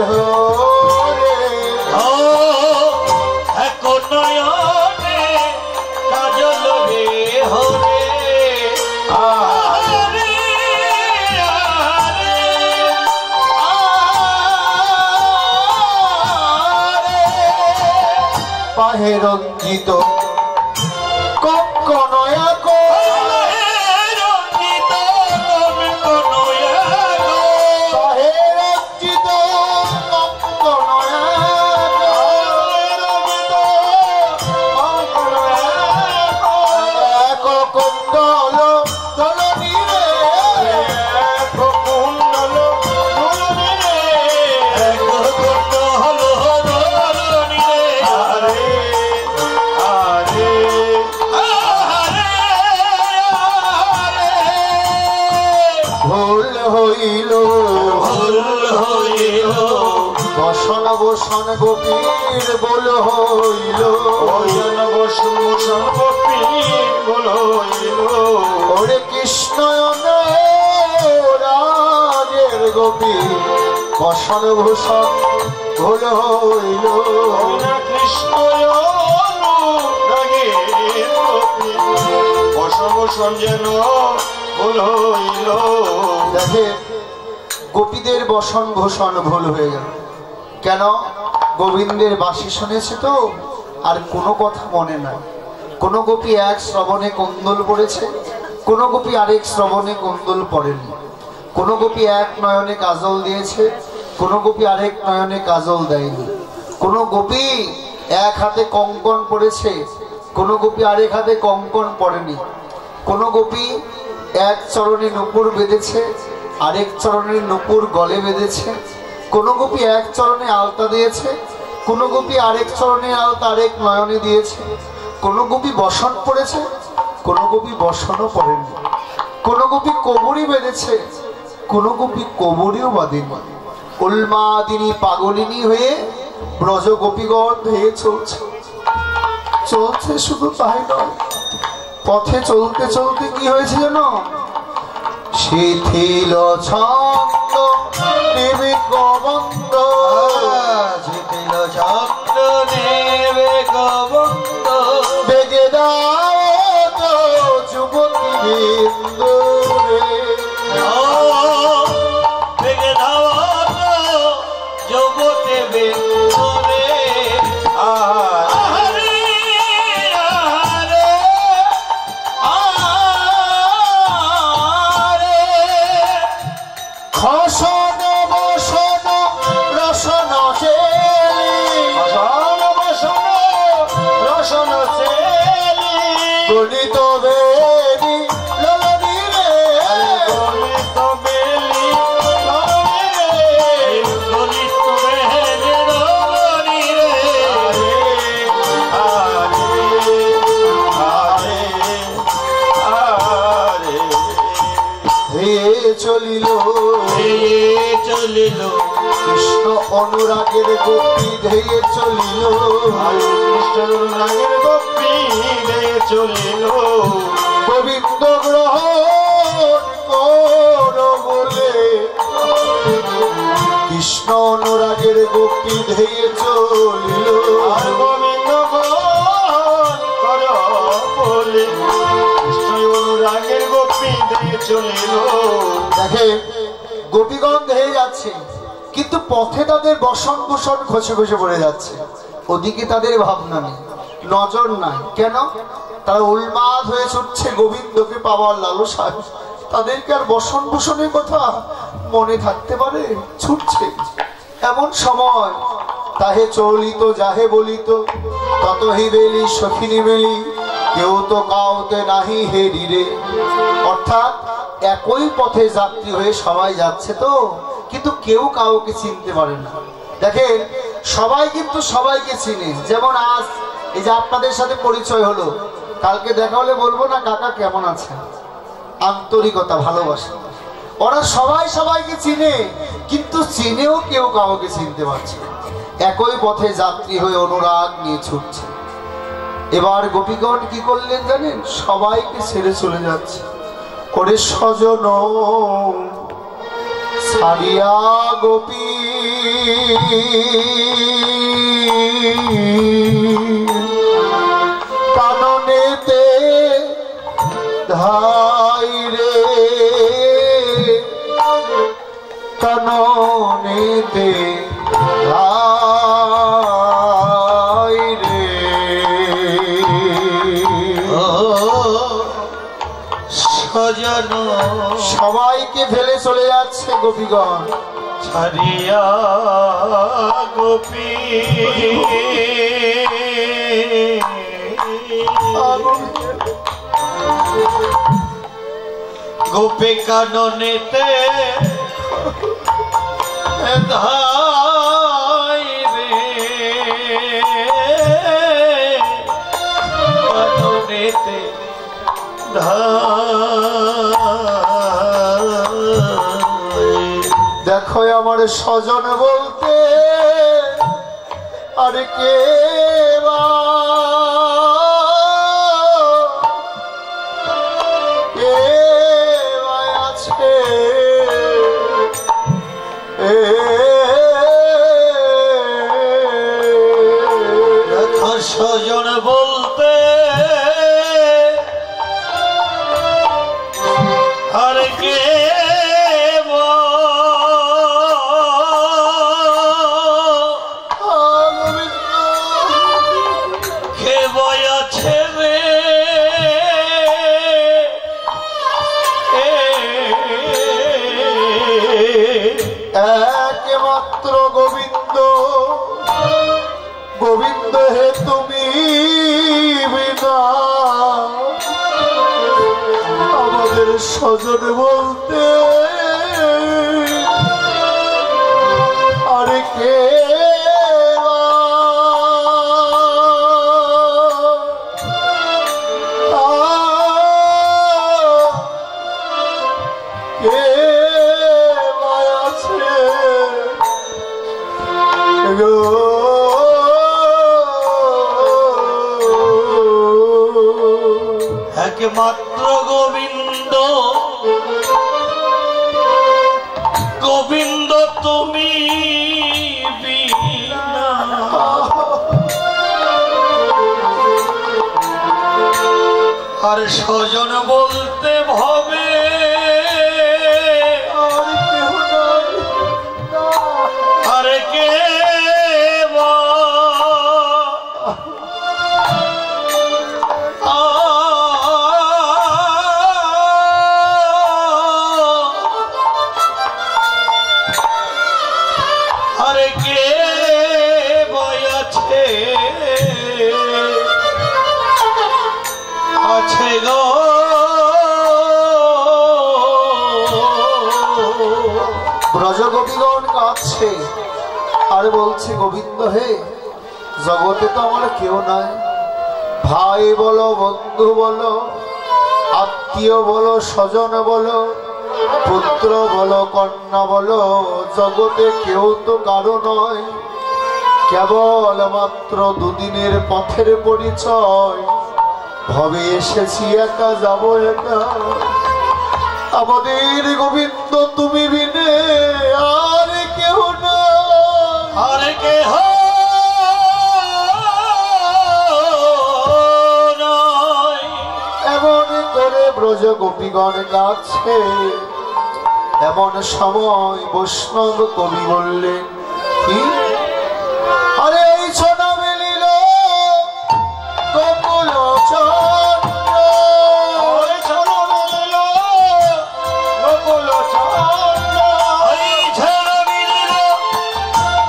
হরে এক নয়নে কাজল রে হরে পাহে রঞ্জিত কনকনয়া কো রঞ্জিত কনকনয়া গো পাহে রঞ্জিত কনকনয়া রঞ্জিত কনকনয়া গো এক কুণ্ডল দলনি রে এক কুণ্ডল দলনি রে এক কুণ্ডল দলনি রে আরে আরে ভুল হইল বসন বসন গোপীর বল হইল ওরে কৃষ্ণ রাজের গোপী বসন ভূষণ ভুল হইল কৃষ্ণ যেন ভুল হইল দেখে গোপীদের বসন ভূষণ ভুল হয়ে গেল কেন গোবিন্দের বাঁশি শুনেছে তো আর কোনো কথা মনে নাই কোনো গোপী এক শ্রবণে কুণ্ডল পড়েছে কোনো গোপী আরেক শ্রবণে কুণ্ডল পড়েনি কোনো গোপী এক নয়নে কাজল দিয়েছে কোনো গোপী আরেক নয়নে কাজল দেয়নি কোনো গোপী এক হাতে কঙ্কন পড়েছে কোনো গোপী আরেক হাতে কঙ্কন পড়েনি কোনো গোপী এক চরণে নূপুর বেঁধেছে আরেক চরণে নূপুর গলে বেঁধেছে কোনো গোপী এক চরণে আলতা দিয়েছে কোনো গোপী আরেক চরণে আলতা আরেক নয়নে দিয়েছে কোনো গোপী বসন পড়েছে কোনো গোপী বসনও পড়েনি কোনো গোপী কোমরই বেঁধেছে কোনো গোপী কোমরেও বাঁধেনি উন্মাদিনী পাগলিনী হয়ে ব্রজ গোপীগণ হয়ে চলছে চলছে শুধু তাই নয় পথে চলতে চলতে কি হয়েছে জানো শিথিল ছন্দ নেবে গোবন্দ শিথিল ছন্দ নেবে গোবন্দ বেগে দাও যুবতী বিন্দু বেগে দাও জগতে বেন্দরে খসন বসন রসন রসন চেলি গণিত বেদি ললনি রে গলিত বেলি ললনি রে গলিত বেলি ললনি রে হে চলিল চলিল কৃষ্ণ অনুরাগের গোপী ধেয়ে চলিল রাগের গোপী চলিল গোবিন্দ গ্রহণ কর বলে কৃষ্ণ অনুরাগের গোপী ধেয়ে চলিল আর গোবিন্দ কর বলে কৃষ্ণ রাগের গোপী চলিল দেখে গোপীগণ ধেয়ে যাচ্ছে কিন্তু পথে তাদের বসন ভূষণ খসে খসে পড়ে যাচ্ছে ওদিকে তাদের ভাবনা নেই নজর নাই কেন তারা উন্মাদ হয়ে ছুটছে গোবিন্দকে পাওয়ার লালসায় তাদেরকে আর বসন ভূষণের কথা মনে থাকতে পারে ছুটছে এমন সময় তাহে চলিত যাহে বলিত ততহি বেলি সখিনী বেলি কেউ তো কাউতে নাহি হেরি রে অর্থাৎ একই পথে যাত্রী হয়ে সবাই যাচ্ছে তো কিন্তু কেউ কাউকে চিনতে পারে না দেখেন সবাই কিন্তু সবাইকে চিনে যেমন আজ এই যে আপনাদের সাথে পরিচয় হলো কালকে দেখা হলে বলবো না কাকা কেমন আছেন আন্তরিকতা ভালোবাসা ওরা সবাই সবাইকে চিনে কিন্তু চিনেও কেউ কাউকে চিনতে পারছে একই পথে যাত্রী হয়ে অনুরাগ নিয়ে ছুটছে এবার গোপীগণ কি করলেন জানেন সবাইকে ছেড়ে চলে যাচ্ছে করে স্বজন সারিয়া গোপী কাননেতে ধাই রে কাননেতে ধাই রে সজন সবাইকে ফেলে চলে যাচ্ছে গোপীগণ ছাড়িয়া গোপী গোপী কাননেতে ধাই রে কাননেতে দেখো আমার স্বজন বলতে আর কে আছে দেখো স্বজন বলতে আর কে একমাত্র গোবিন্দ গোবিন্দ হে তুমি বিনা আমাদের স্বজন বলতে আরে কে একমাত্র গোবিন্দ গোবিন্দ তুমি বিনা আর স্বজন বলতে ভবে আর কে আছে গো ব্রজগোপীগণ কাঁদছে আর বলছে গোবিন্দ হে জগতে তো আমার কেউ নাই ভাই বলো বন্ধু বলো আত্মীয় বলো স্বজন বলো পুত্র বলো কন্যা বলো জগতে কেউ তো কারো নয় কেবল মাত্র দুদিনের পথের পরিচয় ভবে এসেছি একা যাবো একা আমাদের গোবিন্দ তুমি বিনে আর কেউ না আর কেহ নয় এমন করে ব্রজ গোপীগণ গাছে এমন সময় বৈষ্ণব কবি বললেন কি আরে এই ছোনা মিলিল গোকুল চন্দ্র ওই ছোনা মিলিল গোকুল চন্দ্র ওই ছোনা মিলিল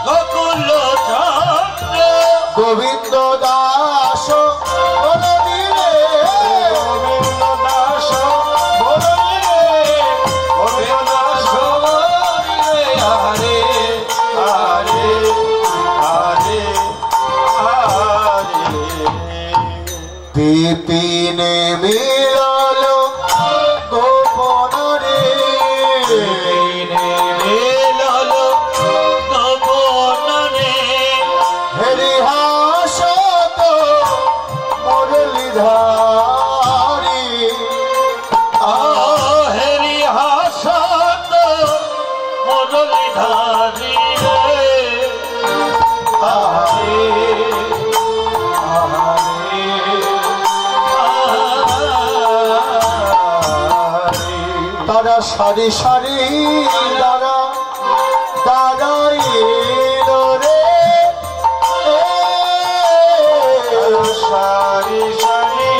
গোকুল চন্দ্র গোবিন্দ দাস বলদিলে গোবিন্দ দাস বলদিলে গোবিন্দ দাস বলদিলে হরে হরে হরে হরে বিপিনে মিলালো গোপন রে মিলালো গোপন রে হরিহাসত মুরলীধারী হরি হাসত মুরলীধারী রে সারি সারি দাঁড়া দাঁড়াইল রে সারি সারি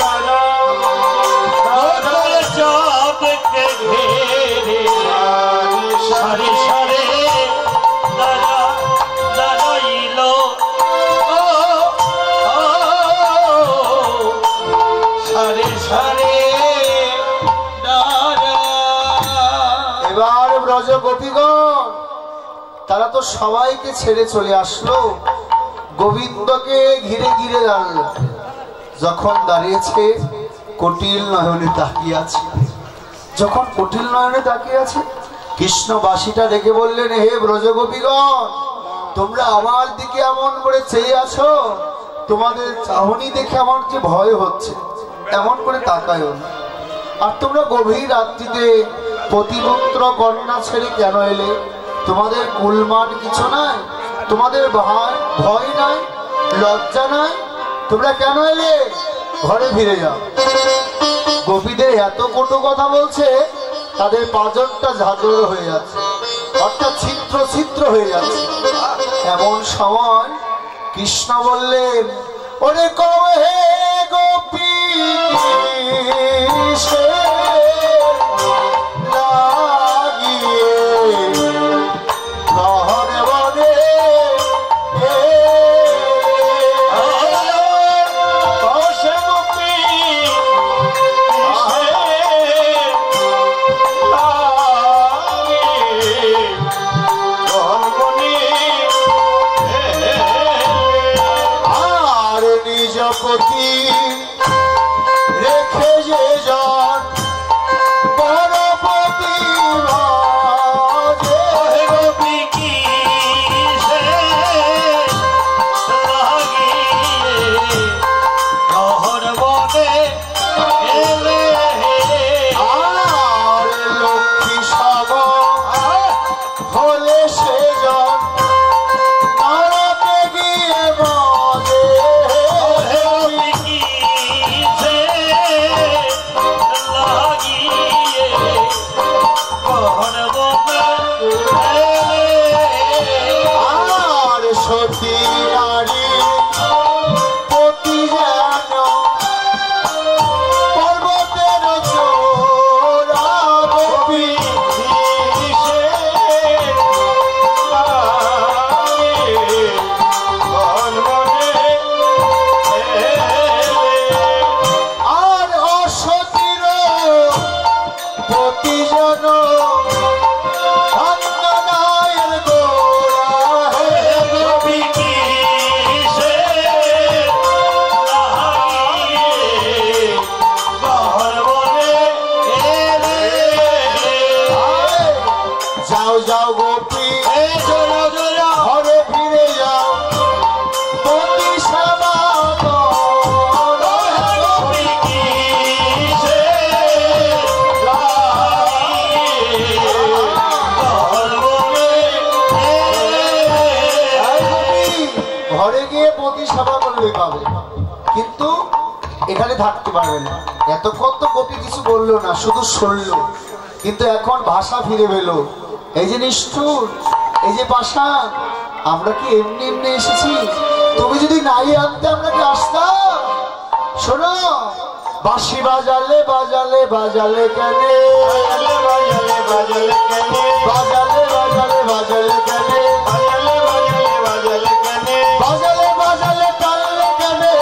দাঁড়া চাঁদকে ঘেরে সারি সারি দাঁড়া দাঁড়াইল সারি সারি দাঁড়া। এবার ব্রজ গোপীগণ তারা তো সবাইকে ছেড়ে চলে আসলো, গোবিন্দকে ঘিরে ঘিরে দাঁড়ালো। যখন দাঁড়িয়েছে কটিল নয়নে তাকিয়ে আছে, যখন কটিল নয়নে তাকিয়ে আছে কৃষ্ণ বাঁশিটা রেখে বললেন, হে ব্রজগোপীগণ তোমরা আমার দিকে এমন করে চেয়ে আছো, তোমাদের চাহনি দেখে আমার যে ভয় হচ্ছে, এমন করে তাকায়ও না। আর তোমরা গভীর রাত্রিতে পতিপুত্র কন্যা ছেড়ে কেন এলে? তোমাদের কুলমান কিছু নাই, তোমাদের ভয় নাই, লজ্জা নাই, তোমরা কেন এলে? ঘরে ফিরে যাও। গোপীদের এত কটু কথা বলছে, তাদের পাঁজরটা ঝাঁঝর হয়ে যাচ্ছে, অর্থাৎ ছিদ্র ছিদ্র হয়ে যাচ্ছে। এমন সময় কৃষ্ণ বললেন, ওরে কহে গোপী নিজপতি রেখে যে জন পরপতি গোপী কি নহর বনে এলে আর লক্ষ্মী সব হলে সে জন তারাতে গিয়ে বলে সতী নারী পতি যেন পর্বতের চূড়া গোপী আর অসতীর পতি যেন যাও যাও গোপী ঘরে ফিরে যাও, পতি সেবা ঘরে গিয়ে পতি সেবা করলে পাবে, কিন্তু এখানে থাকতে পারবে না। এতক্ষণ তো গোপী কিছু বললো না, শুধু শুনলো, কিন্তু এখন ভাষা ফিরে পেলো। এই যে নিষ্ঠুর, এই যে পাষাণ, আমরা কি এমনি এমনি এসেছি? তুমি যদি নাই আনতে আমরা কি আসতাম? শোনো, বাঁশি বাজালে বাজালে বাজালে কেনে, বাজালে বাজালে কেনে, বাজালে বাজালে বাজালে কেনে, বাজালে বাজালে বাজালে কেনে, বাজালে বাজালে টানলে কেনে,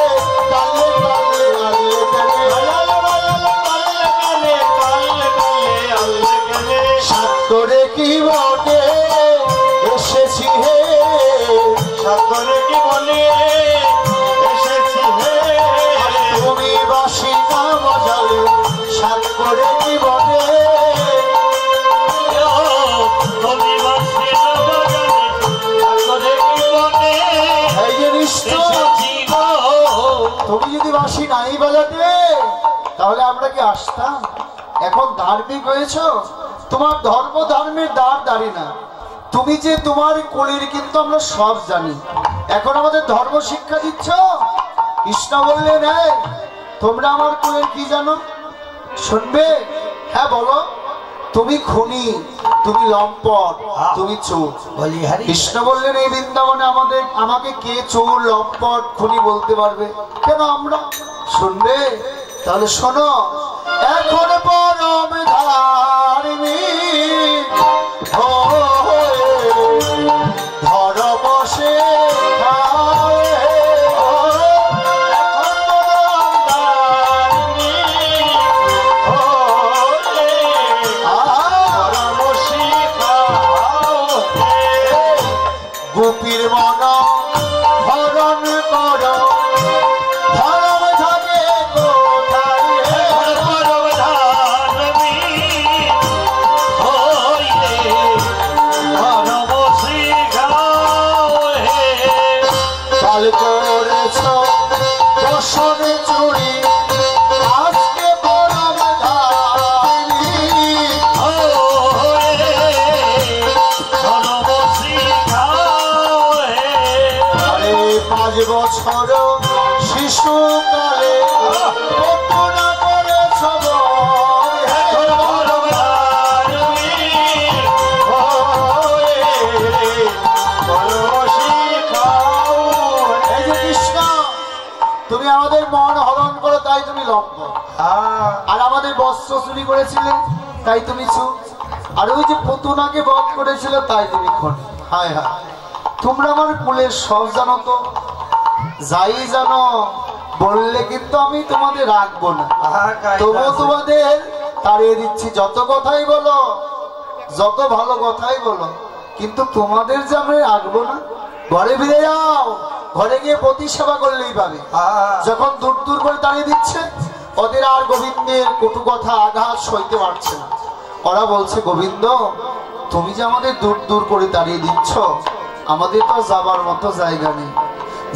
টানলে টানলে আনলে কেনে, বাজালে বাজালে টানলে কেনে, টানলে টানলে আনলে কেনে, সাতরে কি বটে এসেছি হে, সাতরে কি বলে এসেছি হে, তুমি বাঁশি না বাজালে সাত করে কি বটে, তুমি বাঁশি না বাজালে সাত করে কি বটে। এই যে নিষ্ঠুর, তুমি যদি বাঁশি নাই বাজাতে তাহলে আমরা কি আসতাম? এখন ধার্মিক হয়েছ, তোমার ধর্ম ধর্মের দ্বার দাঁড়ি না। তুমি যে তোমার কোলের কিন্তু আমরা সব জানি, এখন আমাদের ধর্ম শিক্ষা দিচ্ছ। কৃষ্ণ বললেন, তোমরা আমার কোলের কি জানো? শুনবে? হ্যাঁ বলো। তুমি খুনি, তুমি লম্পট, তুমি চোর। বলি হরি কৃষ্ণ বললেন এই বৃন্দাবনে আমাকে কে চোর লম্পট খুনি বলতে পারবে? কেন আমরা? শুনবে? তাহলে শোনো, এখন পরম ধার্মিক ধর্ম সে গোপীর মন হরণ কর, ধর্ম থাকে কোথায়? কাল করেছ দর্শন চুরি, আজকে পরম ধার্মিক। 5 বছর শিশুকালে কল্পনা করেছ এই যে কৃষ্ণ, তুমি আমাদের মন হরণ করো তাই তুমি লম্ব, আর আমাদের বস্ত্র চুরি করেছিলে তাই তুমি চুপ, আর ওই যে পুতনাকে বধ করেছিল তাই তুমি খনি। হায় হায়, তোমরা আমার কুলের সব জানো তো, যাই জানো বললে কিন্তু আমি তোমাদের রাখবো না, তবু তোমাদের তাড়িয়ে দিচ্ছি। যত কথাই বলো, যত ভালো কথাই বলো, কিন্তু তোমাদের যে আমি রাখবো না। ঘরে ফিরে যাও, ঘরে গিয়ে পতি সেবা করলেই পাবে। যখন দূর দূর করে তাড়িয়ে দিচ্ছে, ওদের আর গোবিন্দের কটু কথা আঘাত সইতে পারছে না। ওরা বলছে, গোবিন্দ তুমি যে আমাদের দূর দূর করে তাড়িয়ে দিচ্ছ, আমাদের তো যাবার মতো জায়গা নেই।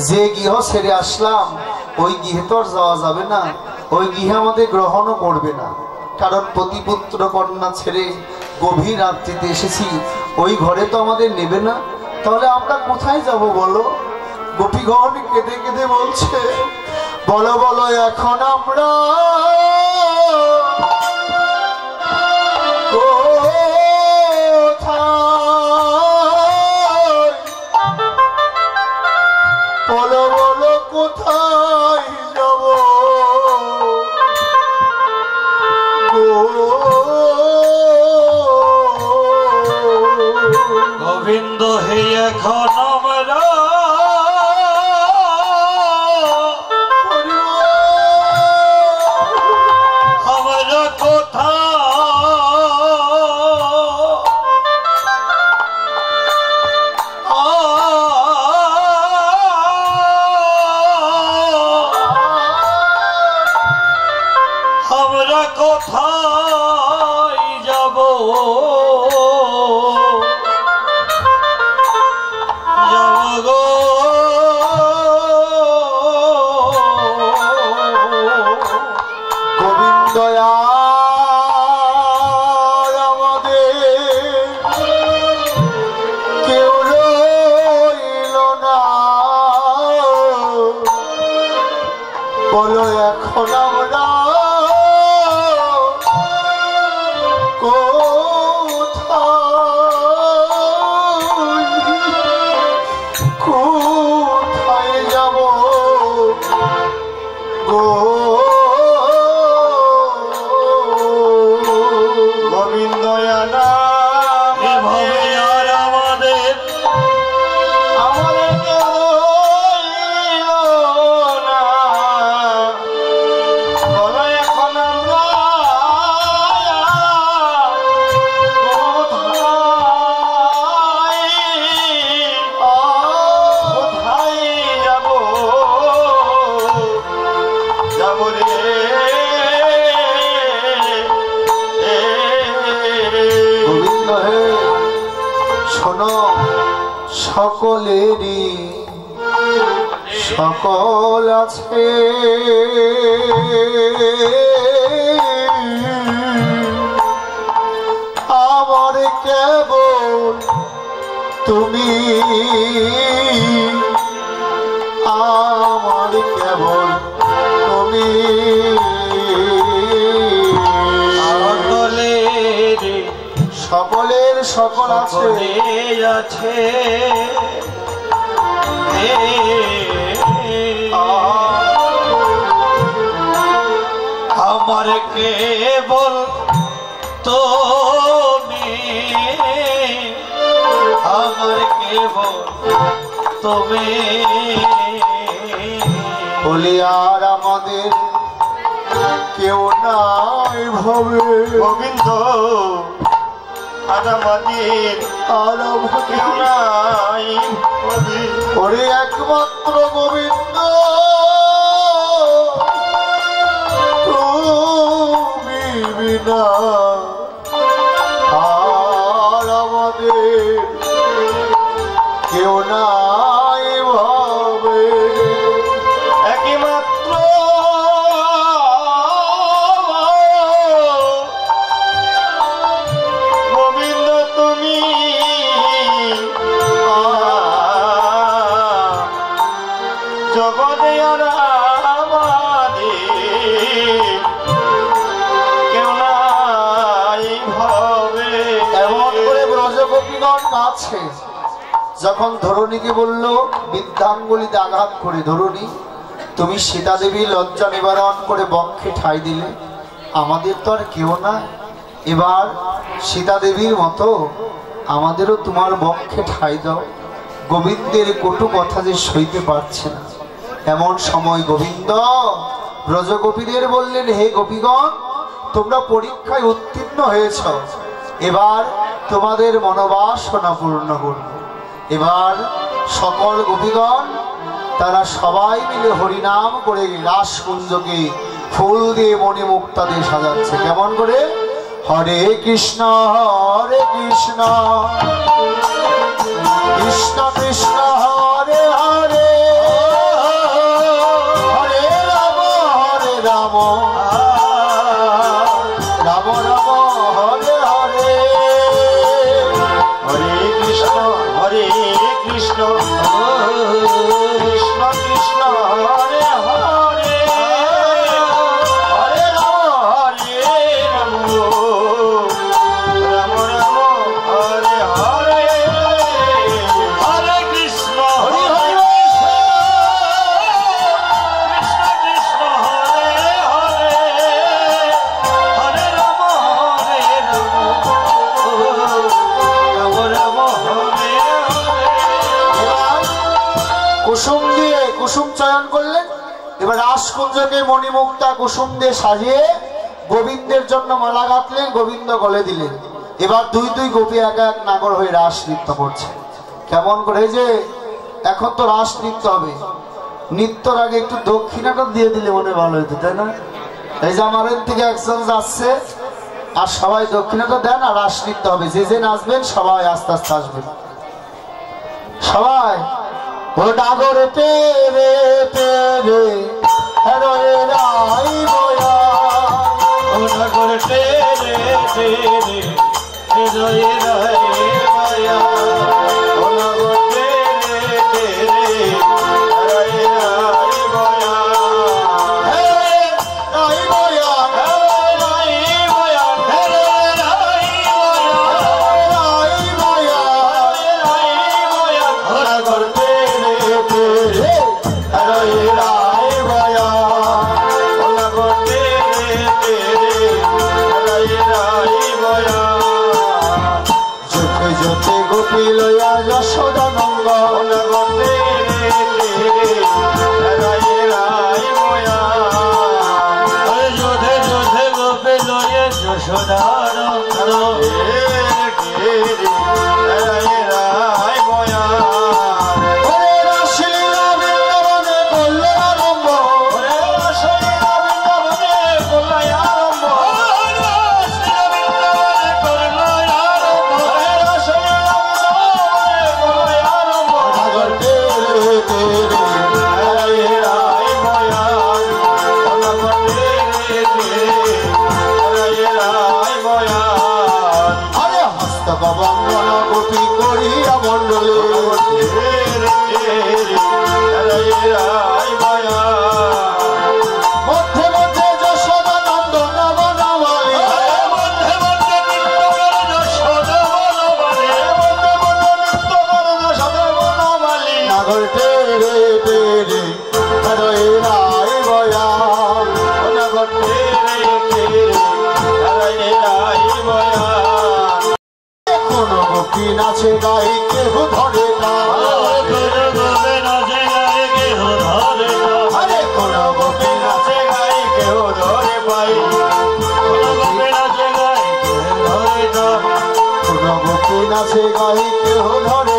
যে গৃহ ছেড়ে আসলাম ওই গৃহে তো আর যাওয়া যাবে না, ওই গৃহে আমাদের গ্রহণও করবে না, কারণ পতিপুত্র কন্যা ছেড়ে গভীর রাত্রিতে এসেছি, ওই ঘরে তো আমাদের নেবে না। তাহলে আমরা কোথায় যাব বলো? গোপীগণ কেঁদে কেঁদে বলছে, বলো বলো এখন আমরা বলো বলো কোথায় যাব গোবিন্দ হে এখন আমরা কোথায় যাব গো গোবিন্দ আমাদের কেউ রইল না, বলো এখন আমরা কোথায় যাব গো? গোবিন্দ এভাবে আর আমাদের না, বলো এখন আমরা কোথায় যাব যাব রে? গোবিন্দ হে শোনো, সকলেরই সকল আছে, আমার কেবল তুমি, আমার কেবল তুমি। সকলের সকল আছে আছে আমার কেবল তুমি আমার কেবল তুমি বলি আর আমাদের কেউ নাই ভবে গোবিন্দ আর আমাদের কেউ নাই ভবে ওরে একমাত্র গোবিন্দ তুমি বিনা আর আমাদের কেউ নাই ভাবে একমাত্র গোবিন্দ তুমি জগতে আর কেউ নাই ভাবে এমন করে ব্রজগোপীগণ কাছে যখন ধরণীকে বলল বিদ্যাঙ্গুলিতে আঘাত করে, ধরণী তুমি সীতা দেবী লজ্জা নিবারণ করে বক্ষে ঠাঁই দিলে, আমাদের তো আর কেউ না, এবার সীতা দেবীর মতো আমাদেরও তোমার বক্ষে ঠাঁই দাও। গোবিন্দের কটু কথা যে সইতে পারছে না, এমন সময় গোবিন্দ ব্রজগোপীদের বললেন, হে গোপীগণ, তোমরা পরীক্ষায় উত্তীর্ণ হয়েছ, এবার তোমাদের মনোবাসনা পূর্ণ করব। এবার সকল গোপীগণ তারা সবাই মিলে হরিনাম করে রাসকুঞ্জকে ফুল দিয়ে মণিমুক্তা দিয়ে সাজাচ্ছে। কেমন করে? হরে কৃষ্ণ কৃষ্ণ কৃষ্ণ হরে হরে, হরে রাম রাম রাম হরে হরে, হরে কৃষ্ণ কৃষ্ণ কৃষ্ণ হরে হরে, হরে রাম রাম রাম হরে হরে, হরে কৃষ্ণ কৃষ্ণ হরে হরে, হরে রাম রাম হরে হরে। কুসুম দিয়ে কুসুম চয়ন করলেন। এবার রাসকুঞ্জকে মণিমুক্তা কুসুম দিয়ে সাজিয়ে গোবিন্দের জন্য মালা গাঁথলেন, গোবিন্দ গলে দিলেন। এবার দুই দুই গোপী এক এক নাগর হয়ে রাস নৃত্য করছে। কেমন করে? যে এখন তো রাস নৃত্য হবে, নৃত্যর আগে একটু দক্ষিণাটা দিয়ে দিলে মনে ভালো হতো, তাই না? এই যে আমার থেকে একজন যাচ্ছে আর সবাই দক্ষিণাটা দেন আর রাস নৃত্য হবে, যে যে নাচবেন সবাই আস্তে আস্তে আসবেন। সবাই ও ডাগর তেরে তেরে হরে রাই বয়া, ও ডাগর তেরে তেরে হৃদয়ে রাই বয়া, ও ডাগর তেরে তেরে হৃদয়ে রাই বয়া, হে রাই বয়া, হে রাই বয়া, হে রাই বয়া, রাই বয়া, হে রাই বয়া, ও ডাগর তেরে তেরে হৃদয়ে রাই বয়া, ও ডাগর তেরে তেরে হৃদয়ে রাই বয়া। জোতে জোতে গোপী লয়া যশোদা নন্দন, ওরে রাসলীলা বৃন্দাবনে করলো আরম্ভ, ডাগর তেরে তেরে আরে হস্তক বন্দন গোপী করিয়া মণ্ডলে, মধ্যে মধ্যে যশোদা নন্দন বনমালী, নাগর তেরে তেরে হরে রায় বয়া নাগর তেরে তেরে হরে রায় বয়া কোন গোপী নাচে গাই কেহ ধরে না আরে কোন গোপী নাচে গাই কেহ ধরে পাই কোন গোপী নাচে গাই কেহ ধরে না কোন গোপী নাচে গাই কেহ ধরে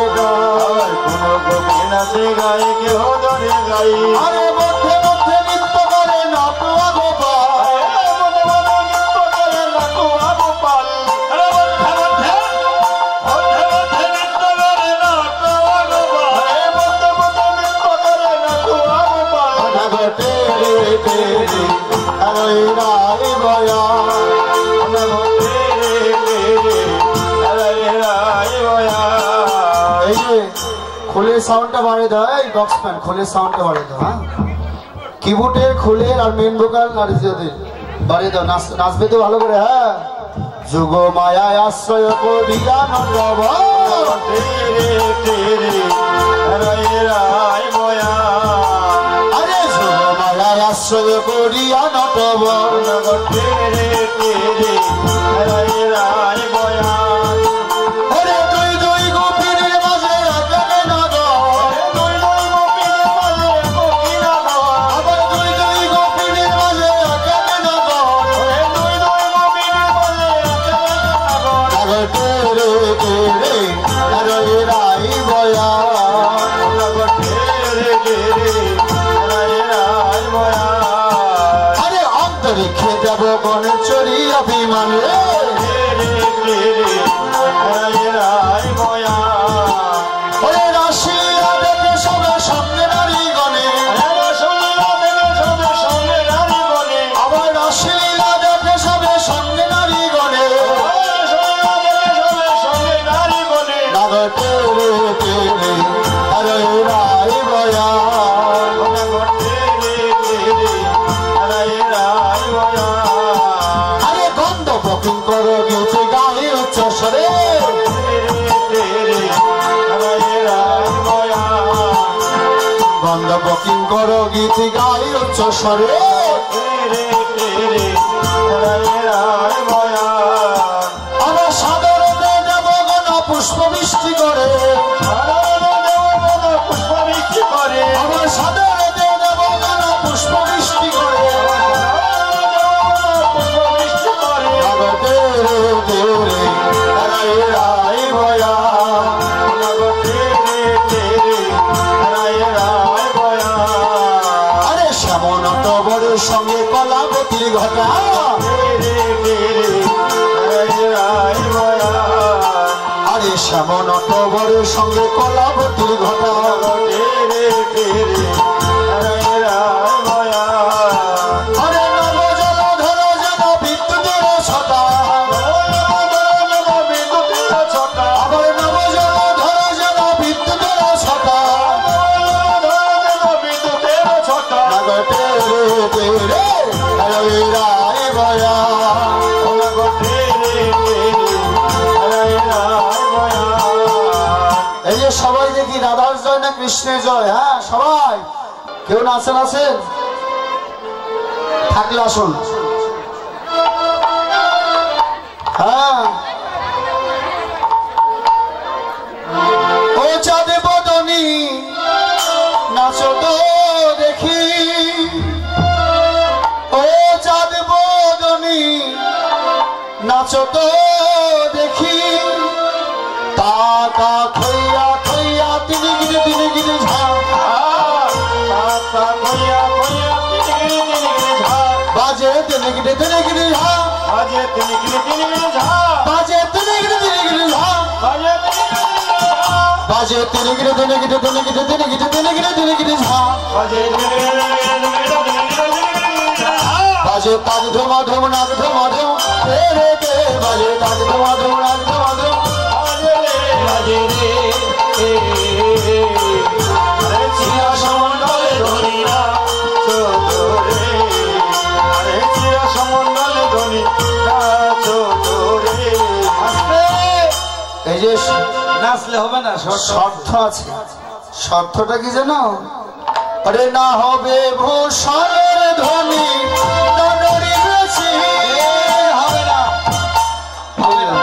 গাই আরে মধ্যে মধ্যে নৃত্য করে নাটুয়া গোপাল নৃত্য করে নাটুয়া গোপাল খুলে সাউন্ডটা বাড়িয়ে দাও এই বক্স ফ্যান খুলে সাউন্ডটা বাড়িয়ে দাও হ্যাঁ কিবোর্ডের খুলে আর মেন ভোকাল আর যদি বাড়িয়ে দাও নাচবে তো ভালো করে হ্যাঁ যুগ মায়ায় আশ্রয় করিয়া নব আরে যুগ মায়ায় আশ্রয় করিয়া নব চরি অভিমান রাশিয়া দেখে সবে সঙ্গে নারী গণে আবার রাশিয়া দেখে সবে সঙ্গে নারী গণে নাগর তেরে তেরে হরে রায় বয়া করো গীতি গাই উচ্চ স্বরে গন্ধ বকিং করো গীতি গাই উচ্চ স্বরে আমার সাদরতে দেবগণ পুষ্প বৃষ্টি করে আমার সাদরতে দেবগণ পুষ্প বৃষ্টি করে আরে শ্যামন টবরের সঙ্গে কলাবতীর ঘটা আরে শ্যামন টবরের সঙ্গে কলাবতীর ঘটা আরে নব জলধর যেন বিদ্যুতের ছটা আবার নব জলধর যেন বিদ্যুতের ছটা নাগর তেরে তেরে হরে রায় বয়া এই যে সবাই দেখি রাধার জয় না কৃষ্ণের জয় হ্যাঁ সবাই কেউ নাচেন আছেন থাকলে আসুন হ্যাঁ ও চাঁদ বদনী নাচো তো দেখি ও চাঁদ বদনী নাচো তো দেখি তাকা খইয়া খইয়া তিনি গিরে ঝা বাজে তিনি গিরে ঝা বাজে তিনি গিরে ঝা বাজে তিনি গিরে ঝা বাজে তিনি গিরে ঝা বাজে তাজ ধুমা ধুম নাগ ধুমা ধুম রে রে বাজে তাজ ধুমা ধুম নাগ ধুমা ধুম বাজে রে চিরা সমন্ডলে ধনিরা চোরে আরে চিরা সমন্ডলে ধনিরা চোরে এই যে নাচলে হবে না শর্ত আছে শর্তটা কি জানো? আরে না হবে ভূষণের ধ্বনি, হবে না, হবে না।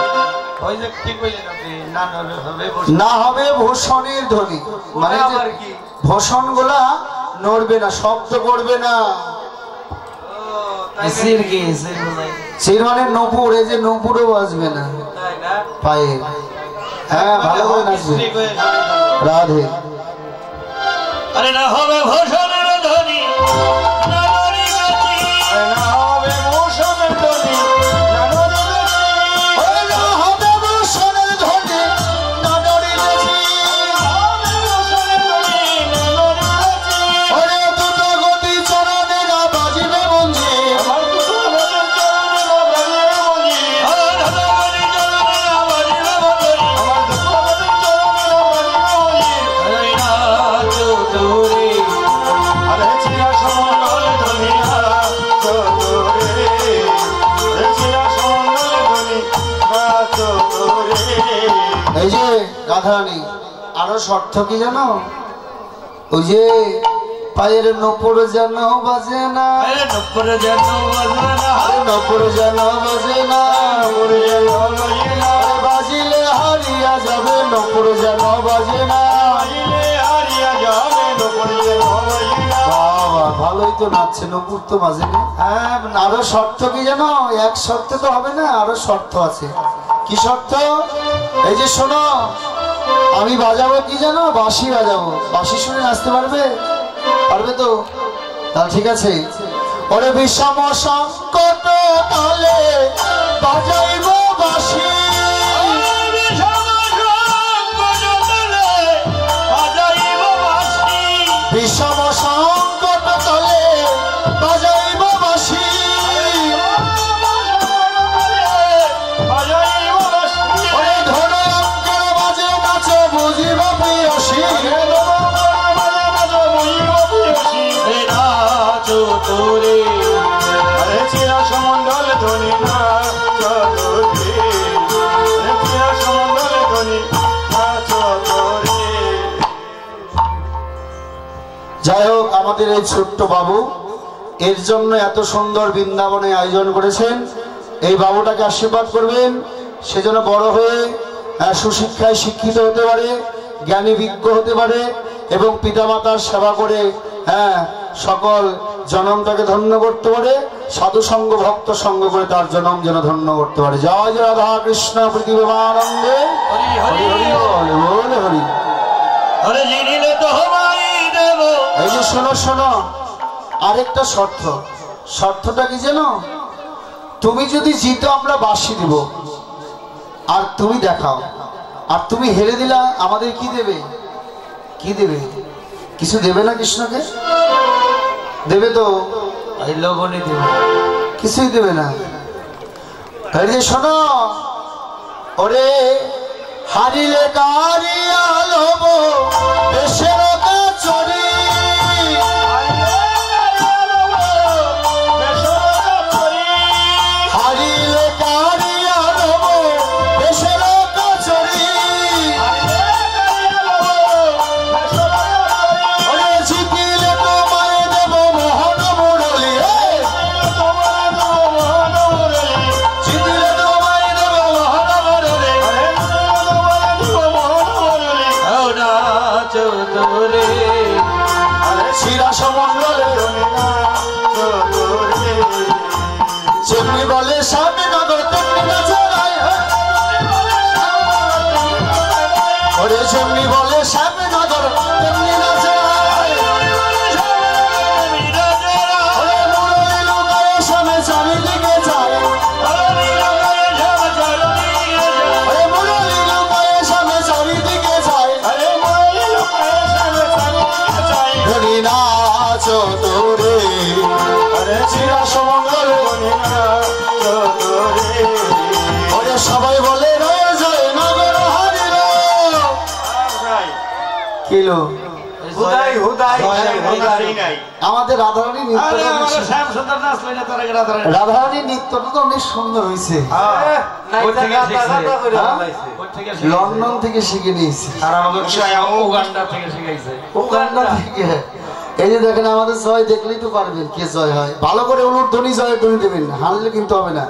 না হবে ভূষণের ধ্বনি, মানে ভূষণ গুলা নড়বে না, শব্দ করবে না। সির মানে নূপুর, এই যে নূপুরও বাজবে না পায়ে। হ্যাঁ, ভালো করে নাচবে। রাধে। আরে না হবে ভূষণের ধ্বনি, এই যে গাধারানী, আরো শর্ত কি জানো? ওই যে পায়ের নপুর যেন বাজে না, নপুর যেন বাজে না, নপুর যেন বাজে না, বাজিলে হারিয়া যাবে, নপুর যেন বাজে না। বাবা, ভালোই তো নাচছে, নপুর তো বাজে না। হ্যাঁ, আরো শর্ত কি জানো? এক শর্ত তো হবে না, আরো শর্ত আছে। কি শর্ত? এই যে শোনো, আমি বাজাবো কি জানো? বাঁশি বাজাবো। বাঁশি শুনে নাচতে পারবে? পারবে তো? তাহলে ঠিক আছে। ওরে বিষম সংকট কালে বাজাইব বাঁশি, বিষম সংকট কালে বাজাইব বাঁশি, ওরে ধরে অঙ্কের বাজে নাচো বুঝিব প্রিয়সী, তোরে আরে চিরা সমন্ডল ধ্বনি না চলে, চিরা সমন্ডল ধ্বনি না চলে। যাই হোক, আমাদের এই ছোট্ট বাবু এর জন্য এত সুন্দর বৃন্দাবনে আয়োজন করেছেন। এই বাবুটাকে আশীর্বাদ করবেন, সেজন্য বড় হয়ে সুশিক্ষায় শিক্ষিত হতে পারে, জ্ঞানী বিজ্ঞ হতে পারে এবং পিতামাতার সেবা করে সকল জনমটাকে ধন্য করতে পারে, সাধু সঙ্গ ভক্ত সঙ্গ করে তার জনম যেন ধন্য করতে পারে। জয় জয় রাধা কৃষ্ণ প্রীতিবেমানন্দে হরি হরি বল হরি হরি। এই যে শোনো শোনো, আরেকটা শর্ত। শর্তটা কি জানো? তুমি যদি জিতো আমরা বাঁশি দিব, আর তুমি দেখাও। আর তুমি হেরে দিলা, আমাদের কি দেবে? কি দেবে? কিছু দেবে না কৃষ্ণকে? দেবে তো? লবণে দেবে, কিছুই দেবে না। এই যে শোনো, ওরে হারিলে কারিয়া লব দেশের চরি, হারিলে কারিয়া লব দেশের চরি, ওরে জিতিলে তোমায় দেব মোহন মুরলী, জিতিলে তোমায় দেব মোহন মুরলী, শিরা সমন্ডলে যেমনি বলে সামনে নগর তেমনি নাচে, ওরে যেমনি বলে সামনে নগর তেমনি নাচে, ওরে মুরলী লুকায় সামনে চারিদিকে যায়, ওরে মুরলী লুকায় সামনে চারিদিকে যায়, ধরি নাচো তোরে আরে চিরা সমঙ্গল, ওরে সবাই বলে জয় নগর হারিল কিলো। হুদাই হুদাই নাই আমাদের রাধারানী নৃত্যটা শ্যাম সুন্দর নাচলে না তার আগে রাধারানী রাধারানী নৃত্যটা তো অনেক সুন্দর হয়েছে। লন্ডন থেকে শিখে নিয়েছি, উগান্ডা থেকে শিখাইছে। উগান্ডা থেকে। এই যে দেখেন আমাদের জয় দেখলেই তো পারবেন কে জয় হয়। ভালো করে উলুর ধ্বনি জয় ধ্বনি দেবেন, হানলে কিন্তু হবে না।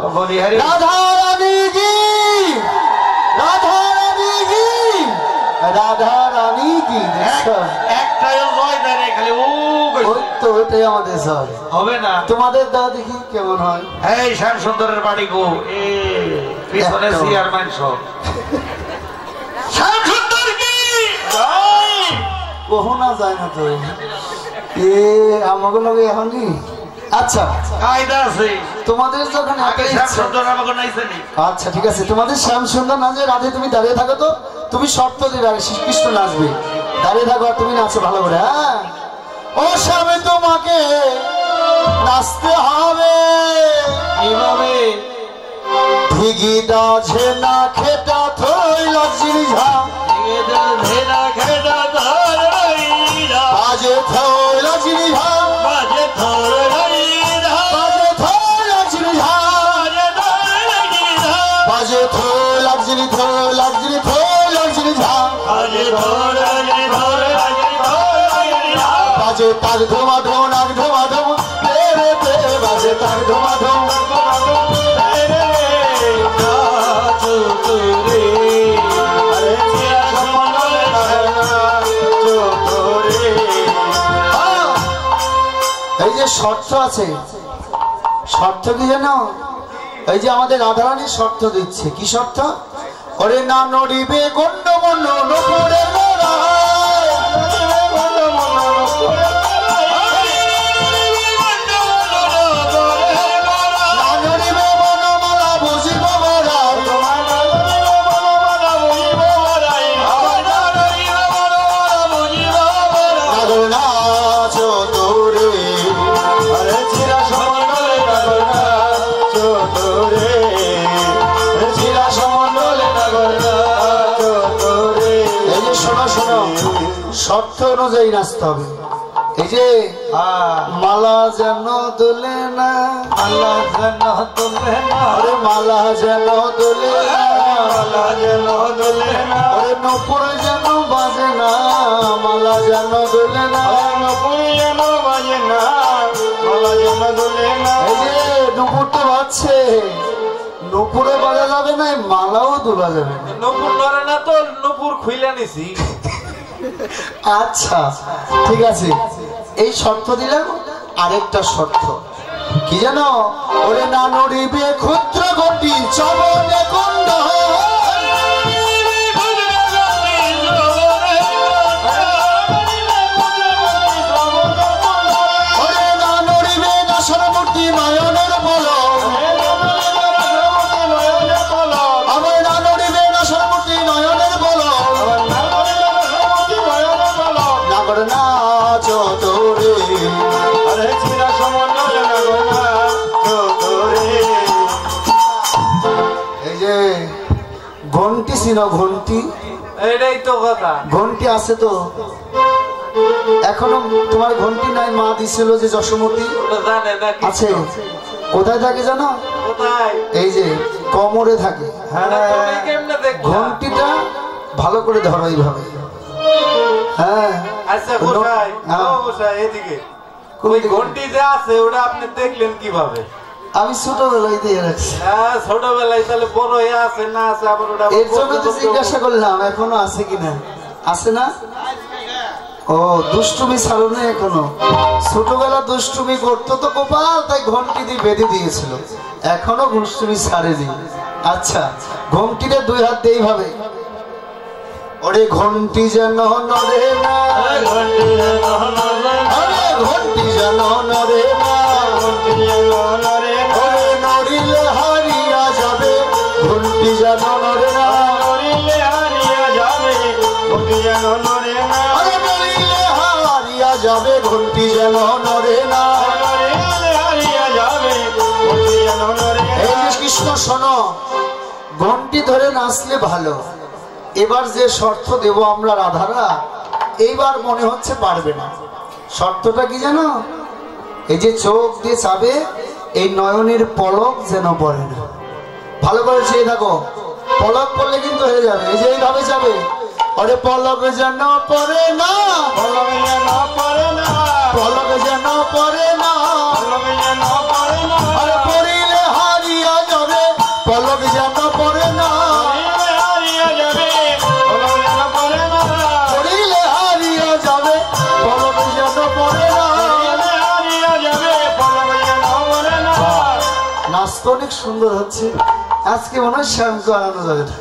রাধারানী কি, রাধারানী কি, রাধারানী কি। একটাই জয় দেয় খালি ও তো ওইটাই আমাদের জয় হবে না। তোমাদের দাও দেখি কেমন হয়। এই শ্যাম সুন্দরের বাড়ি গো এ পিছনে চেয়ারম্যান সব শ্যাম সুন্দর কি কখনো যায় না তো এ আমাকে লগে এখনই। আচ্ছা কায়দা আছে তোমাদের যখন আগে শ্যাম সুন্দর আমাকে নাইছেনি। আচ্ছা ঠিক আছে, তোমাদের শ্যাম সুন্দর নাচে রাধে তুমি দাঁড়িয়ে থাকো, তো তুমি শর্ত দিবে আগে শ্রীকৃষ্ণ নাচবে, দাঁড়িয়ে থাকো আর তুমি নাচো ভালো করে। হ্যাঁ ও স্বামী তোমাকে নাচতে হবে কিভাবে ভিগি দাঝে না খেটা থইল জিনিঝা ভেড়া খেড়া ধরাইরা বাজে থইল জিনিঝা বাজে ধরাইরা বাজে থইল জিনিঝা বাজে থইল জিনি থইল জিনি থইল জিনিঝা বাজে ধরাইরা বাজে তার ধোমা ধো নাক ধোমা ধো রে রে রে বাজে তার ধোমা ধো এই যে শর্ত আছে, শর্ত কি জানো? এই যে আমাদের রাধারানী শর্ত দিচ্ছে, কি শর্ত? ওরে না নড়িবে গন্ড মন্য নপুরের লড়াই, না নড়িবে বনমালা বুঝিব বড়াই, নাগর নাচ তোরে আরে চিরা সমন্ডলে, নাগর নাচ তোরে চিরা সমন্ডলে, নাগর নাচ তোরে। এই যে শোনো শোনো, শর্ত অনুযায়ী নাচতে হবে। এই যে মালা যেন দোলে না, আল্লাহ যেন তোলে না আরে মালা যেন দোলে না, আল্লাহ যেন তোলে না ওরে নপুর যেন বাজে না, মালা যেন দোলে না। নপুর যেন বাজে না মালা যেন তোলে না এই যে নপুর তো বাজছে, নপুরে বাজা যাবে না, মালাও তোলা যাবে না। নপুর ধরে না তো নপুর খুইলা নিছি। আচ্ছা ঠিক আছে, এই শর্ত দিলাম। আরেকটা শর্ত কি জানো? ওরে না নড়িবে ক্ষুদ্র গতি চবনে কুণ্ড, ওরে না নড়িবে দশর মূর্তি নয়নের বল, আমার না নড়িবে দশর মূর্তি নয়নের বল, নাগর নাচ তোরে আরে চিরা সমন্বয় নাগর নাচ তোরে। এই যে ঘন্টি ছিল, ঘন্টি এটাই তো কথা। ঘন্টি আছে তো এখনো? তোমার ঘন্টি নাই? মা দিছিল যে যশোমতী ওটা জানে না কি আছে, কোথায় থাকে জানো? কোথায়? এই যে কোমরে থাকে। এটা তুমি কেমনে দেখলা? ঘন্টিটা ভালো করে ধরো এইভাবে। হ্যাঁ আচ্ছা গোসাই, হ্যাঁ। ও গোসাই এদিকে। কোন ওই দিকে? ঘন্টি যে আছে ওটা আপনি দেখলেন কিভাবে? আমি ছোটবেলায় দিয়ে রাখছি, হ্যাঁ ছোটবেলায় তাহলে বড় হয়ে আছে না আছে আবার ওটা এর জন্য তো জিজ্ঞাসা করলাম এখনো আছে কিনা। আছে না? ও দুষ্টুমি ছাড়ো না এখনো? ছোটবেলা দুষ্টুমি করতো তো গোপাল, তাই ঘন্টি দিয়ে বেঁধে দিয়েছিল, এখনো দুষ্টুমি ছাড়েনি। আচ্ছা ঘন্টিটা দুই হাত দিয়ে এইভাবে, ওরে ঘন্টি যেন নড়ে না, ঘন্টি যেন নড়ে না, আরে ঘন্টি যেন নড়ে না, ঘন্টি যেন নড়ে না, ওরে নড়িলে হারিয়া যাবে ঘন্টি যেন নড়ে না, নড়িলে হারিয়ে যাবে ঘন্টি যেন নড়ে না, আরে নড়িলে হারিয়া যাবে ঘন্টি যেন নড়ে না। নড়িলে হারিয়ে যাবে ঘন্টি যেন নড়ে না। এই যে কৃষ্ণ শোনো, ঘন্টি ধরে নাচলে ভালো। এবার যে শর্ত দেব আমরা রাধারা, এইবার মনে হচ্ছে পারবে না। শর্তটা কি জানো? এই যে চোখ দিয়ে চাবে, এই নয়নের পলক যেন পড়ে না। ভালো করে চেয়ে থাকো, পলক পড়লে কিন্তু হয়ে যাবে। এই যে এইভাবে যাবে, আরে পলক যেন পড়ে না, পলক যেন পড়ে না, পলক যেন পড়ে না, পলক যেন পড়ে না, আরে পড়িলে হারিয়া যাবে, পলক যেন পড়ে না, হারিয়ে যাবে, পলক যেন পড়ে না, পড়িলে হারিয়া যাবে, পলক যেন পড়ে না। হারিয়ে যাবে, পলক যেন পড়ে না। নাচ তো অনেক সুন্দর হচ্ছে, আজকে মনে হয় শ্যামকে আনানো যাবে না।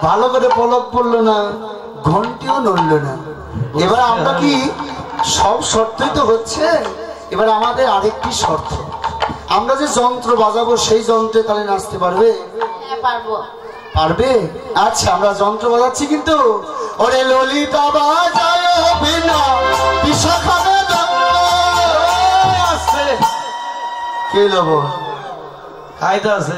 ভালো করে পলক পড়লো না, ঘন্টিও নড়লো না। এবার আমরা কি সব শর্তই তো হচ্ছে, এবার আমাদের আরেকটি শর্ত, আমরা যে যন্ত্র বাজাবো সেই যন্ত্রে তাহলে নাচতে পারবে? হ্যাঁ পারবো। পারবে? আচ্ছা আমরা যন্ত্র বাজাচ্ছি কিন্তু, ওরে ললিতা বাজায় বিনা বিশাখানে আসছে কে লব খাইতে আছে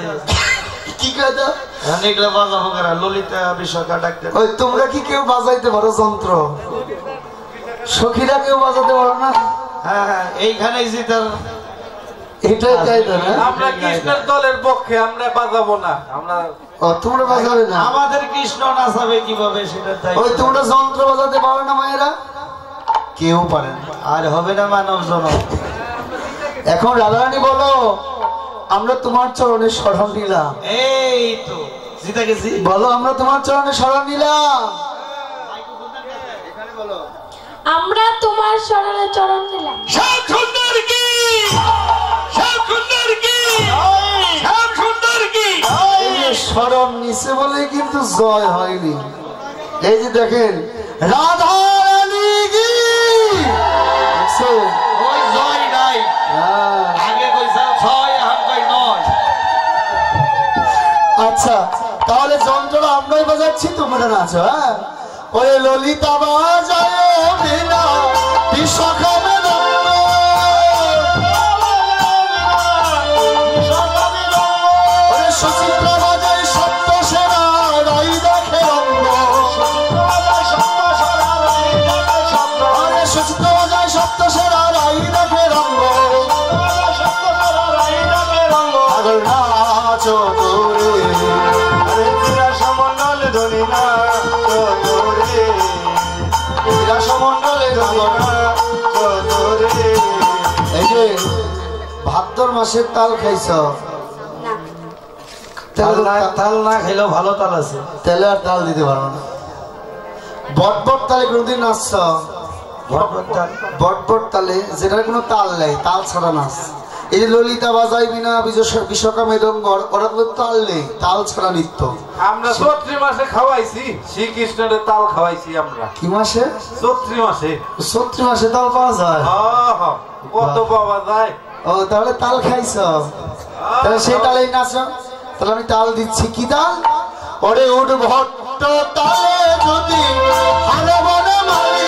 কি কথা? অনেকগুলো বাজাবো করা ললিতা বিশাখা ডাক্তার। ওই তোমরা কি কেউ বাজাইতে পারো যন্ত্র? সখীরা কেউ বাজাতে পারো না? হ্যাঁ হ্যাঁ, এইখানেই জিতার। এটাই চাইতো না। আমরা কৃষ্ণের দলের পক্ষে, আমরা বাজাবো না। আমরা ও তোমরা বাজাবে না? আমাদের কৃষ্ণ নাচাবে কিভাবে সেটা তাই। ওই তোমরা যন্ত্র বাজাতে পারো না মায়েরা? কেউ পারে না। আর হবে না মানব জনম। এখন রাধারানী বলো, আমরা তোমার চরণে শরণ নিলাম। এই তো জিতা গেছি। বলো আমরা তোমার চরণে শরণ নিলাম। আমরা তোমার শরণে চরণ নিলাম। শ্যাম সুন্দর কি, শ্যাম সুন্দর কি, শ্যাম সুন্দর কি। এই যে শরণ নিছে বলে কিন্তু জয় হয়নি। এই যে দেখেন রাধারানী কি দেখছেন? ওই জয় নাই, হ্যাঁ। আগে কইছা ছয় এখন কই নয়। আচ্ছা তাহলে যন্ত্রটা আমরাই বাজাচ্ছি, তোমরা নাচো। হ্যাঁ, ওই ললিতা বাজায় বিনা বিশাখানে সুচিত্রা বাজায় সপ্ত সেনা রাই দেখে রঙ্গ, আরে সুচিত্রা বাজায় সপ্ত সেনা রাই দেখে রঙ্গ, আগল নাচো তোরে, আরে চিরা সমন্ডল ধনি না তোরে, এরা সমন্ডলে ধনি না তোরে। এই যে ভাদ্র মাসের তাল খাইছ, না তাল না খাইলেও ভালো তাল আছে। তেলে আর তাল দিতে পারো না। বটবট তালে কোনদিন নাচছ? ভটভট তাল। বটবট তালে যেটার কোনো তাল নেই, তাল ছাড়া নাচ। এই যে ললিতা বাজাই বিনা বিশ্বকা মৃদঙ্গর, ওরা কোনো তাল নেই, তাল ছাড়া নৃত্য। আমরা চৈত্রি মাসে খাওয়াইছি, শ্রীকৃষ্ণের তাল খাওয়াইছি আমরা। কি মাসে? চৈত্রি মাসে। চৈত্র মাসে তাল পাওয়া যায়? কত পাওয়া যায়। ও তাহলে তাল খাইছ, তাহলে সেই তালেই নাচো। তাহলে আমি তাল দিচ্ছি। কি তাল? ওরে উঠ ভট্ট তালে যদি হারে বনে মারি,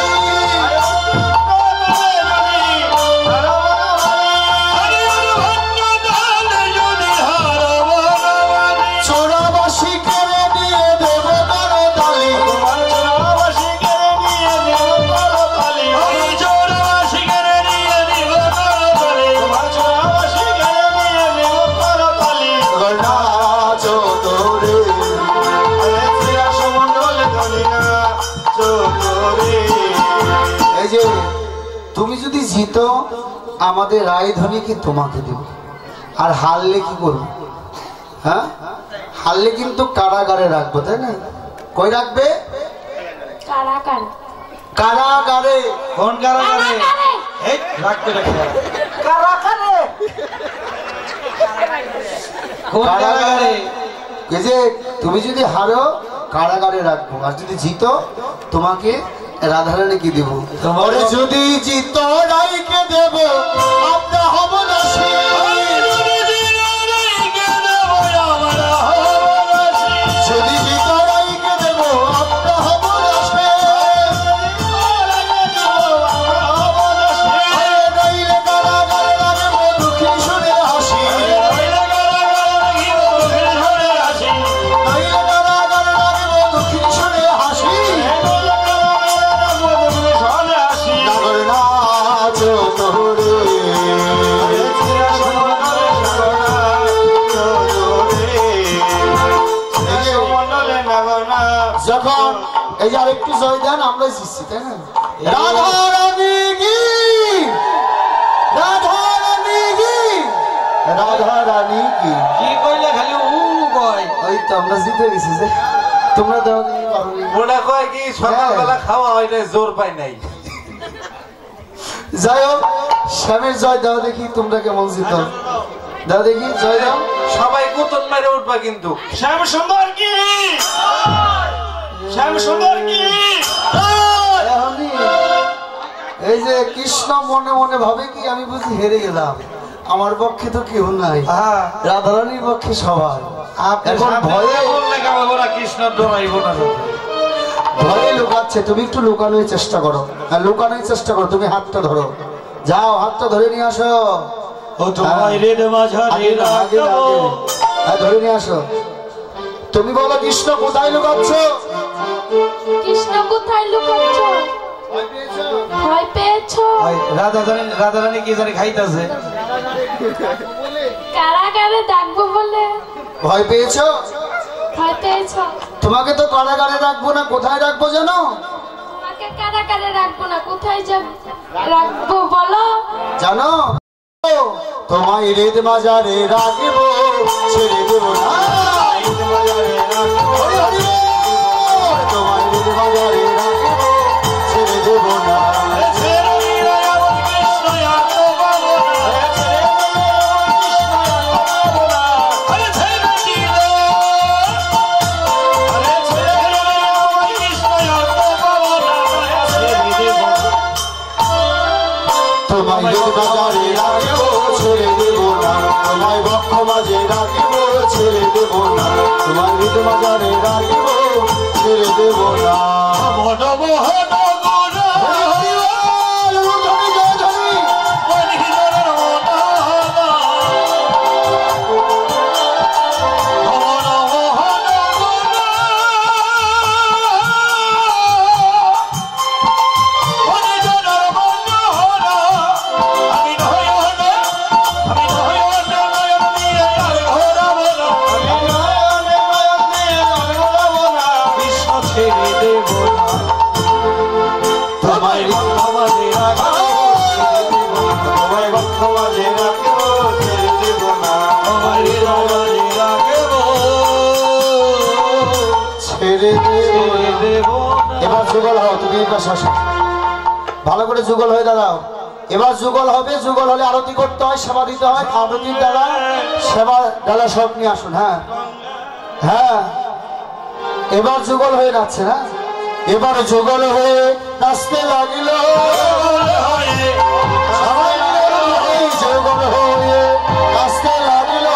চোরাবাসী কেড়ে নিয়ে দেবো কারো তালি, নাচো তোরে। এই যে তুমি যদি জিতো আমাদের রায়ধনীকে তোমাকে দেব, আর হারলে কি করবো? হ্যাঁ, হারলে কিন্তু কারাগারে রাখবো, তাই না? কই রাখবে? কারাগার। কারাগারে। কোন কারাগারে? কারাগারে। এই রাখতে রাখতে কারাগারে। কোন কারাগারে? এই যে তুমি যদি হারো কারাগারে রাখবো, আর যদি জিতো তোমাকে রাধারানীকে দেবো। তোমার- যদি জিতো রাইকে দেবো, আমরা হব না সে। যদি জিতো রাইকে দেবো, আমরা হব না সে। নইলে কারাগারে রাখবো দুঃখী শুনে হাসি, নইলে কারাগারে রাখবো দুঃখী শুনে হাসি। এই যে আরেকটু জয় দেন, আমরাই জিতছি, তাই না? রাধা রানী কি, রাধা রানী কি, রাধা রানী কি। কি কইলে খালি কয়? ওই তো আমরা জিতে গেছি যে, তোমরা দাও ওটা কয় কি সকালবেলা খাওয়া হয় না, জোর পাই নাই। যাই হোক, শ্যামের জয় দাও দেখি তোমরা কেমন জিত। দাও দেখি জয় দাও। সবাই কুতন মেরে উঠবা কিন্তু। শ্যাম সুন্দর কি, শ্যাম সুন্দর কি। এই যে কৃষ্ণ মনে মনে ভাবে কি আমি বুঝি হেরে গেলাম, আমার পক্ষে তো কেউ নাই, রাধারানীর পক্ষে সবাই। এখন ভয়ে বললে কেমন ওরা কৃষ্ণ দৌড়াইব না, ভয়ে লুকাচ্ছে। তুমি একটু লুকানোর চেষ্টা করো, আর লুকানোর চেষ্টা করো। তুমি হাতটা ধরো, যাও হাতটা ধরে নিয়ে আসো। ধরে নিয়ে আসো। তুমি বলো কৃষ্ণ কোথায় লুকাচ্ছ? কৃষ্ণ কোথায় লুকাচ্ছ? ভয় পেয়েছো? রাধারানী কি জানি খাইতেছে, কারাগারে ডাকবো বলে ভয় পেয়েছো? ভয় পেয়েছো? তোমাকে তো কারাগারে রাখবো না, কোথায় রাখবো জানো? তোমাকে কারাগারে রাখবো না, কোথায় রাখবো বলো? জানো, তোমায় রেদ মাজারে রাখবো, ছেড়ে দেবো না। হরি হরি বল। তোমায় রেদ মাজারে রাখবো, ছেড়ে দেবো না। তোমায় রেদ মাজারে রাখবো, ছেড়ে দেবো না। তোমায় বক্ষ মাঝে রাখবো, ছেড়ে দেবো না। তোমায় রেদ মাজারে রাখবো, ছেড়ে দেবো না। হরি হরি বল। ধরি জয় ধরি। এবার যুগল হও, তুমি এই পাশে আসো, ভালো করে যুগল হয়ে দাঁড়াও। এবার যুগল হবে, যুগল হলে আরতি করতে হয়, সেবা দিতে হয়। আরতির দ্বারা সেবা ডালা সব নিয়ে আসুন। হ্যাঁ হ্যাঁ, এবার যুগল হয়ে যাচ্ছে। হ্যাঁ, এবার যুগল হয়ে নাচতে লাগিল, সবাই মিলে যুগল হয়ে নাচতে লাগিল।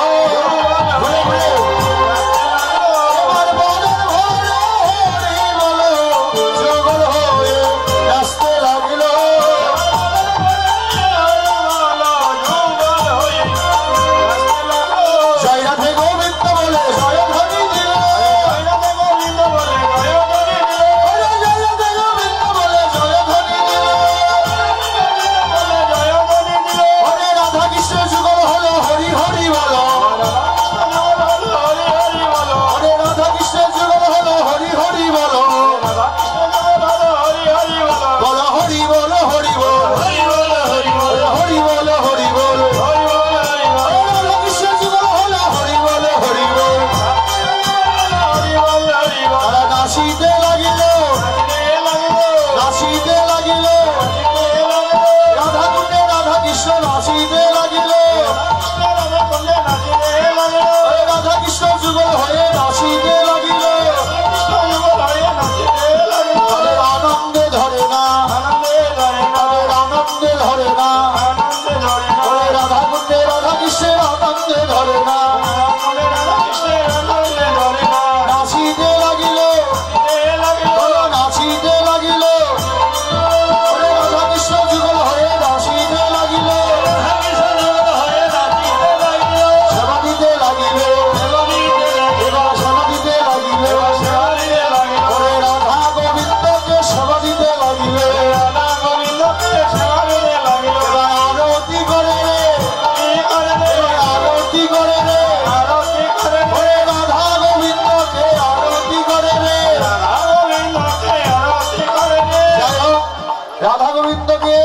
সঙ্গে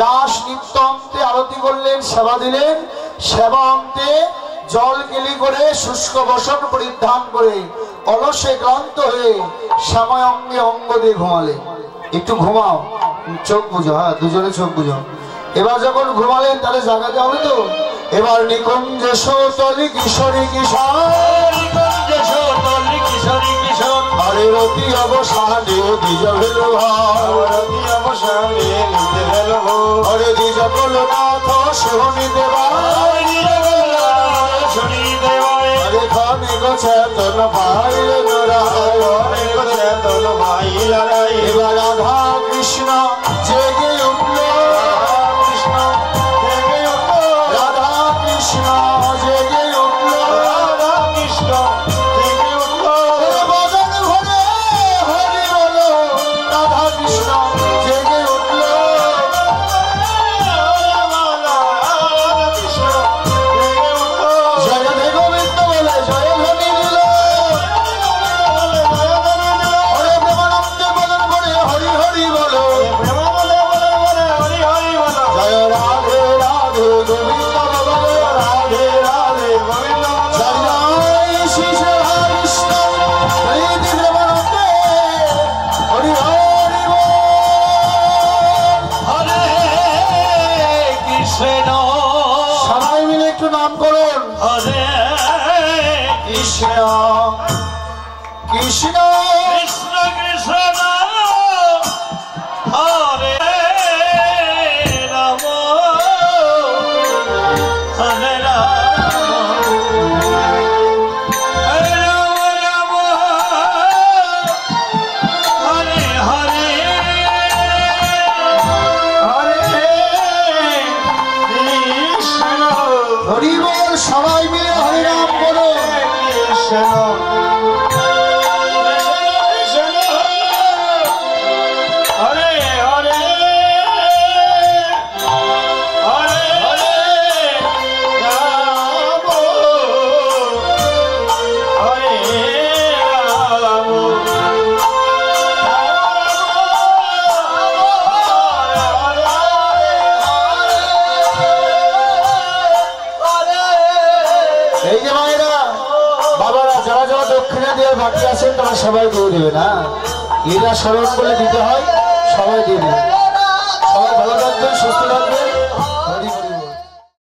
রাস নিত্যন্তে আরতি করলেন, সেবা দিলেন। সেবা অন্তে জল কেলি করে শুষ্ক বসন পরিধান করে অলসে ক্লান্ত হয়ে সময় অঙ্গে অঙ্গ দিয়ে ঘুমালেন। একটু ঘুমাও, চোখ বুঝো, হ্যাঁ দুজনে চোখ বুঝো। এবার যখন ঘুমালেন তাহলে জাগাতে হবে তো। এবার নিকুঞ্জ সৌতলি কিশোরী কিশোর, আরে রতি অবসানে দ্বিজ ভেল আরে দ্বিজ কলনাথ শোনি দেবা আরে খানে চেতন ভাইল নারায়ণ। এবার রাধা কৃষ্ণ জেগে উঠল, রাধা কৃষ্ণ জেগে উঠল, বাজার ঘরে হরি বল, রাধা কৃষ্ণ জেগে উঠল। জয় রাধে গোবিন্দ বলে জয় ধ্বনি দিল, হরে প্রেমানন্দে বদন করে হরি হরি বলো, জয় রাধে রাধে গোবিন্দ বলো, রাধে রাধে গোবিন্দ জয় জয় শ্রী রাধা কৃষ্ণ প্রীতি প্রেমানন্দে হরি হরি বল। হরে কৃষ্ণ সবাই মিলে একটু নাম করুন, হরে কৃষ্ণ কৃষ্ণ কৃষ্ণ কৃষ্ণ হরে রাম হরে রাম হরে রাম হরে হরে হরে কৃষ্ণ হরি বল। সবাই মিলে হরি নাম করুন। কৃষ্ণ হরে হরে হরে হরে রাম হরে রাম এই যে মায়েরা বাবারা যারা যারা দক্ষিণা দিয়ে বাকি আছেন তারা সবাই দিয়ে দেবে না, এরা স্মরণ করলে দিতে হয়।